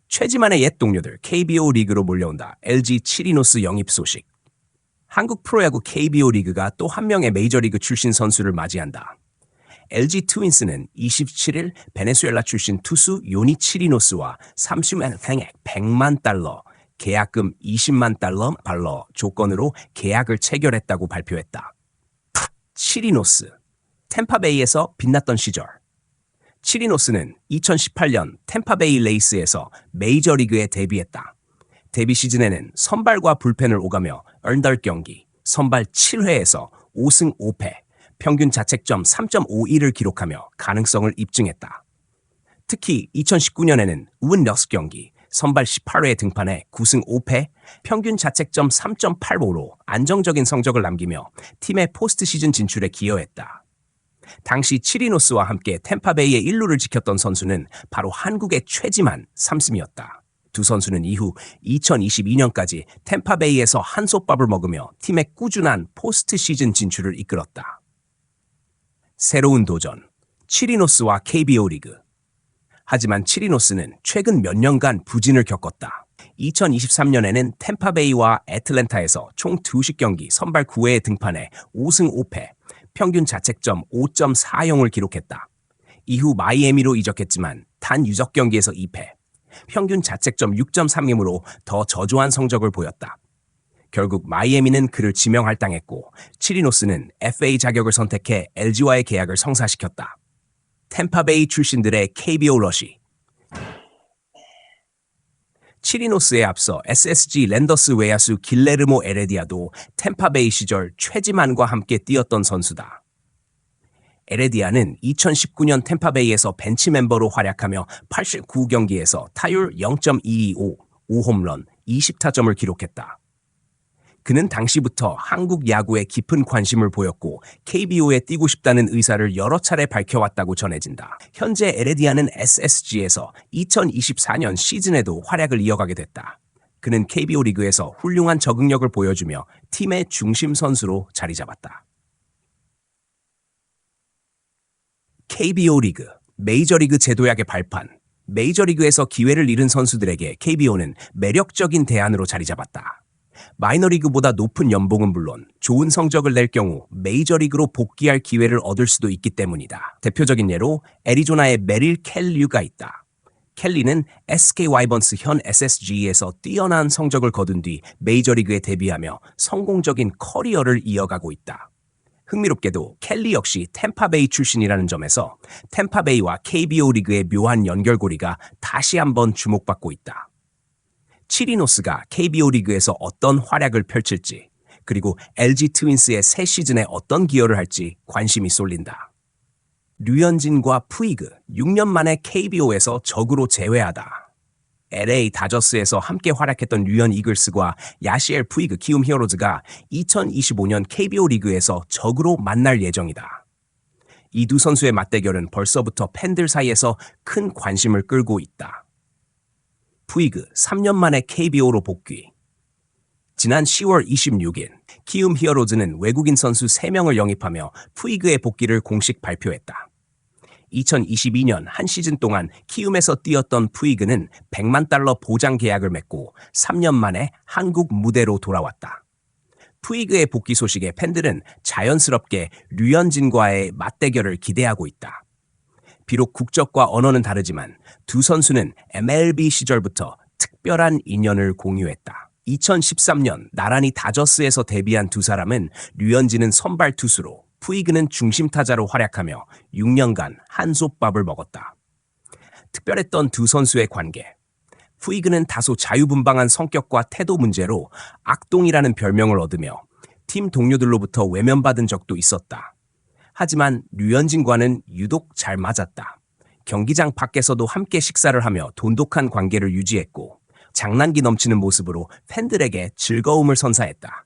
최지만의 옛 동료들 KBO 리그로 몰려온다. LG 치리노스 영입 소식. 한국 프로야구 KBO 리그가 또 한 명의 메이저리그 출신 선수를 맞이한다. LG 트윈스는 27일 베네수엘라 출신 투수 요니 치리노스와 30만 횡액 $100만, 계약금 $20만 발러 조건으로 계약을 체결했다고 발표했다. 치리노스, 템파베이에서 빛났던 시절. 치리노스는 2018년 템파베이 레이스에서 메이저리그에 데뷔했다. 데뷔 시즌에는 선발과 불펜을 오가며 8경기, 선발 7회에서 5승 5패, 평균 자책점 3.51을 기록하며 가능성을 입증했다. 특히 2019년에는 56경기, 선발 18회에 등판해 9승 5패, 평균 자책점 3.85로 안정적인 성적을 남기며 팀의 포스트 시즌 진출에 기여했다. 당시 치리노스와 함께 템파베이의 1루를 지켰던 선수는 바로 한국의 최지만 3승이었다. 두 선수는 이후 2022년까지 템파베이에서 한솥밥을 먹으며 팀의 꾸준한 포스트 시즌 진출을 이끌었다. 새로운 도전, 치리노스와 KBO 리그. 하지만 치리노스는 최근 몇 년간 부진을 겪었다. 2023년에는 템파베이와 애틀랜타에서 총 2경기 선발 9회에 등판해 5승 5패, 평균 자책점 5.40을 기록했다. 이후 마이애미로 이적했지만 단 유적 경기에서 2패, 평균 자책점 6.3으로 더 저조한 성적을 보였다. 결국 마이애미는 그를 지명할당했고 치리노스는 FA 자격을 선택해 LG와의 계약을 성사시켰다. 템파베이 출신들의 KBO 러시. 치리노스에 앞서 SSG 랜더스 외야수 길레르모 에레디아도 템파베이 시절 최지만과 함께 뛰었던 선수다. 에레디아는 2019년 템파베이에서 벤치 멤버로 활약하며 89경기에서 타율 0.225, 5홈런, 20타점을 기록했다. 그는 당시부터 한국 야구에 깊은 관심을 보였고 KBO에 뛰고 싶다는 의사를 여러 차례 밝혀왔다고 전해진다. 현재 에레디아는 SSG에서 2024년 시즌에도 활약을 이어가게 됐다. 그는 KBO 리그에서 훌륭한 적응력을 보여주며 팀의 중심 선수로 자리 잡았다. KBO 리그, 메이저리그 제도약의 발판. 메이저리그에서 기회를 잃은 선수들에게 KBO는 매력적인 대안으로 자리 잡았다. 마이너리그보다 높은 연봉은 물론 좋은 성적을 낼 경우 메이저리그로 복귀할 기회를 얻을 수도 있기 때문이다. 대표적인 예로 애리조나의 메릴 켈리가 있다. 켈리는 SK 와이번스 현 SSG에서 뛰어난 성적을 거둔 뒤 메이저리그에 데뷔하며 성공적인 커리어를 이어가고 있다. 흥미롭게도 켈리 역시 템파베이 출신이라는 점에서 템파베이와 KBO 리그의 묘한 연결고리가 다시 한번 주목받고 있다. 치리노스가 KBO 리그에서 어떤 활약을 펼칠지, 그리고 LG 트윈스의 새 시즌에 어떤 기여를 할지 관심이 쏠린다. 류현진과 푸이그, 6년 만에 KBO에서 적으로 재회하다. LA 다저스에서 함께 활약했던 류현 이글스과 야시엘 푸이그 키움 히어로즈가 2025년 KBO 리그에서 적으로 만날 예정이다. 이 두 선수의 맞대결은 벌써부터 팬들 사이에서 큰 관심을 끌고 있다. 푸이그 3년 만에 KBO로 복귀. 지난 10월 26일 키움 히어로즈는 외국인 선수 3명을 영입하며 푸이그의 복귀를 공식 발표했다. 2022년 한 시즌 동안 키움에서 뛰었던 푸이그는 $100만 보장 계약을 맺고 3년 만에 한국 무대로 돌아왔다. 푸이그의 복귀 소식에 팬들은 자연스럽게 류현진과의 맞대결을 기대하고 있다. 비록 국적과 언어는 다르지만 두 선수는 MLB 시절부터 특별한 인연을 공유했다. 2013년 나란히 다저스에서 데뷔한 두 사람은 류현진은 선발 투수로, 푸이그는 중심 타자로 활약하며 6년간 한솥밥을 먹었다. 특별했던 두 선수의 관계. 푸이그는 다소 자유분방한 성격과 태도 문제로 악동이라는 별명을 얻으며 팀 동료들로부터 외면받은 적도 있었다. 하지만 류현진과는 유독 잘 맞았다. 경기장 밖에서도 함께 식사를 하며 돈독한 관계를 유지했고 장난기 넘치는 모습으로 팬들에게 즐거움을 선사했다.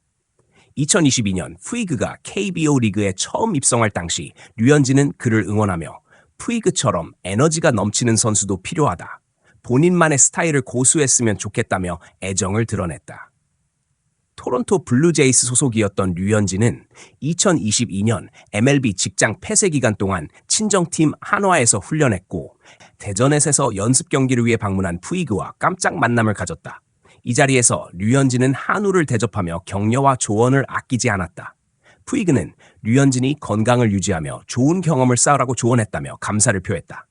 2022년 푸이그가 KBO 리그에 처음 입성할 당시 류현진은 그를 응원하며 푸이그처럼 에너지가 넘치는 선수도 필요하다. 본인만의 스타일을 고수했으면 좋겠다며 애정을 드러냈다. 토론토 블루제이스 소속이었던 류현진은 2022년 MLB 직장 폐쇄 기간 동안 친정팀 한화에서 훈련했고 대전에서 연습 경기를 위해 방문한 푸이그와 깜짝 만남을 가졌다. 이 자리에서 류현진은 한우를 대접하며 격려와 조언을 아끼지 않았다. 푸이그는 류현진이 건강을 유지하며 좋은 경험을 쌓으라고 조언했다며 감사를 표했다.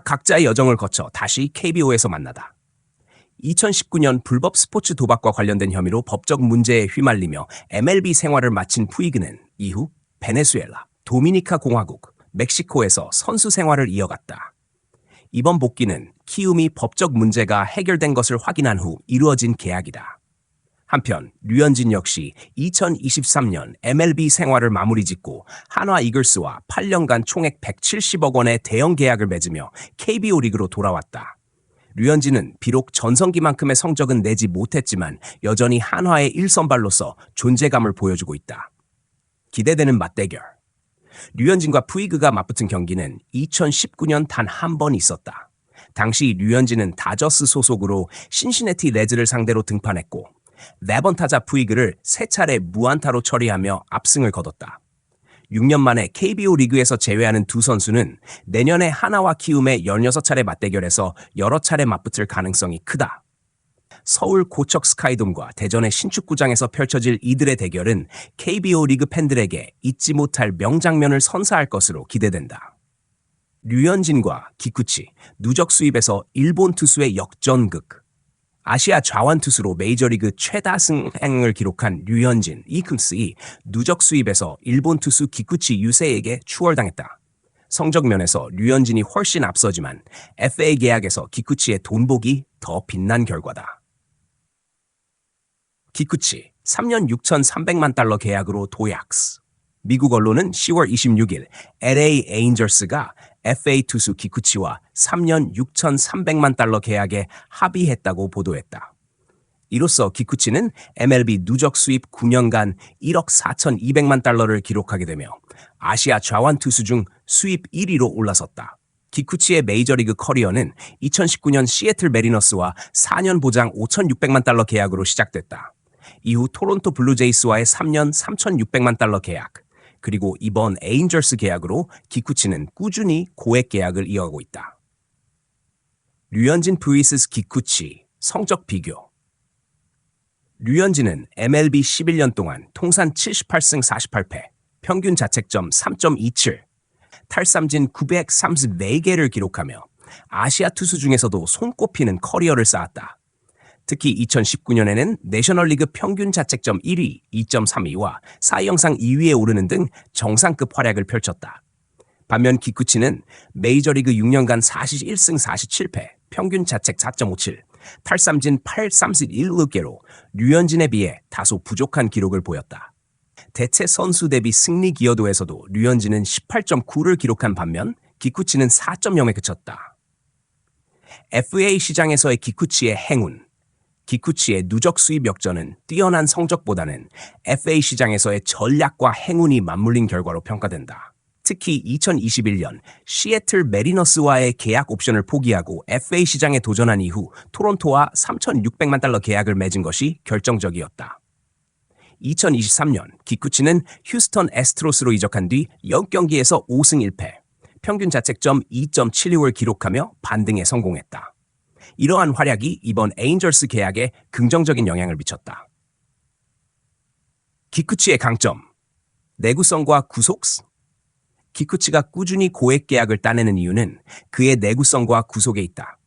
각자의 여정을 거쳐 다시 KBO에서 만나다. 2019년 불법 스포츠 도박과 관련된 혐의로 법적 문제에 휘말리며 MLB 생활을 마친 푸이그는 이후 베네수엘라, 도미니카 공화국, 멕시코에서 선수 생활을 이어갔다. 이번 복귀는 키움이 법적 문제가 해결된 것을 확인한 후 이루어진 계약이다. 한편 류현진 역시 2023년 MLB 생활을 마무리 짓고 한화 이글스와 8년간 총액 170억 원의 대형 계약을 맺으며 KBO 리그로 돌아왔다. 류현진은 비록 전성기만큼의 성적은 내지 못했지만 여전히 한화의 1선발로서 존재감을 보여주고 있다. 기대되는 맞대결. 류현진과 푸이그가 맞붙은 경기는 2019년 단 한 번 있었다. 당시 류현진은 다저스 소속으로 신시내티 레즈를 상대로 등판했고 4번 타자 푸이그를 3차례 무안타로 처리하며 압승을 거뒀다. 6년 만에 KBO 리그에서 제외하는 두 선수는 내년에 하나와 키움의 16차례 맞대결에서 여러 차례 맞붙을 가능성이 크다. 서울 고척 스카이돔과 대전의 신축구장에서 펼쳐질 이들의 대결은 KBO 리그 팬들에게 잊지 못할 명장면을 선사할 것으로 기대된다. 류현진과 기쿠치, 누적 수입에서 일본 투수의 역전극. 아시아 좌완 투수로 메이저리그 최다승행을 기록한 류현진, 이쿤스이 누적 수입에서 일본 투수 기쿠치 유세에게 추월당했다. 성적 면에서 류현진이 훨씬 앞서지만 FA 계약에서 기쿠치의 돈복이 더 빛난 결과다. 기쿠치 3년 6,300만 달러 계약으로 도약스. 미국 언론은 10월 26일 LA 에인절스가 FA 투수 기쿠치와 3년 6,300만 달러 계약에 합의했다고 보도했다. 이로써 기쿠치는 MLB 누적 수입 9년간 1억 4,200만 달러를 기록하게 되며 아시아 좌완 투수 중 수입 1위로 올라섰다. 기쿠치의 메이저리그 커리어는 2019년 시애틀 메리너스와 4년 보장 5,600만 달러 계약으로 시작됐다. 이후 토론토 블루제이스와의 3년 3,600만 달러 계약, 그리고 이번 에인절스 계약으로 기쿠치는 꾸준히 고액 계약을 이어가고 있다. 류현진 vs 기쿠치 성적 비교. 류현진은 MLB 11년 동안 통산 78승 48패, 평균 자책점 3.27, 탈삼진 934개를 기록하며 아시아 투수 중에서도 손꼽히는 커리어를 쌓았다. 특히 2019년에는 내셔널리그 평균 자책점 1위, 2.32와 사이 영상 2위에 오르는 등 정상급 활약을 펼쳤다. 반면 기쿠치는 메이저리그 6년간 41승 47패, 평균 자책 4.57, 탈삼진 831개로 류현진에 비해 다소 부족한 기록을 보였다. 대체 선수 대비 승리 기여도에서도 류현진은 18.9를 기록한 반면 기쿠치는 4.0에 그쳤다. FA 시장에서의 기쿠치의 행운. 기쿠치의 누적 수입 역전은 뛰어난 성적보다는 FA 시장에서의 전략과 행운이 맞물린 결과로 평가된다. 특히 2021년 시애틀 메리너스와의 계약 옵션을 포기하고 FA 시장에 도전한 이후 토론토와 3,600만 달러 계약을 맺은 것이 결정적이었다. 2023년 기쿠치는 휴스턴 애스트로스로 이적한 뒤 10경기에서 5승 1패, 평균 자책점 2.76을 기록하며 반등에 성공했다. 이러한 활약이 이번 에인절스 계약에 긍정적인 영향을 미쳤다. 기쿠치의 강점, 내구성과 구속. 기쿠치가 꾸준히 고액 계약을 따내는 이유는 그의 내구성과 구속에 있다.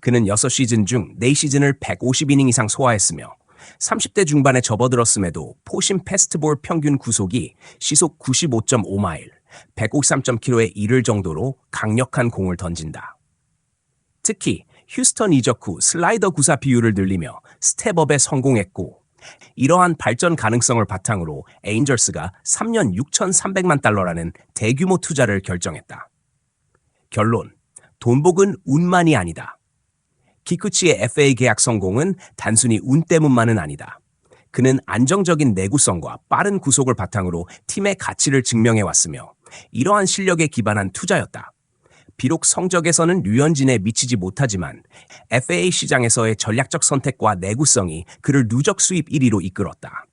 그는 6시즌 중 4시즌을 150이닝 이상 소화했으며 30대 중반에 접어들었음에도 포심 패스트볼 평균 구속이 시속 95.5마일, 153.km에 이를 정도로 강력한 공을 던진다. 특히 휴스턴 이적 후 슬라이더 구사 비율을 늘리며 스텝업에 성공했고 이러한 발전 가능성을 바탕으로 에인절스가 3년 6,300만 달러라는 대규모 투자를 결정했다. 결론, 돈복은 운만이 아니다. 기쿠치의 FA 계약 성공은 단순히 운 때문만은 아니다. 그는 안정적인 내구성과 빠른 구속을 바탕으로 팀의 가치를 증명해왔으며 이러한 실력에 기반한 투자였다. 비록 성적에서는 류현진에 미치지 못하지만 FA 시장에서의 전략적 선택과 내구성이 그를 누적 수입 1위로 이끌었다.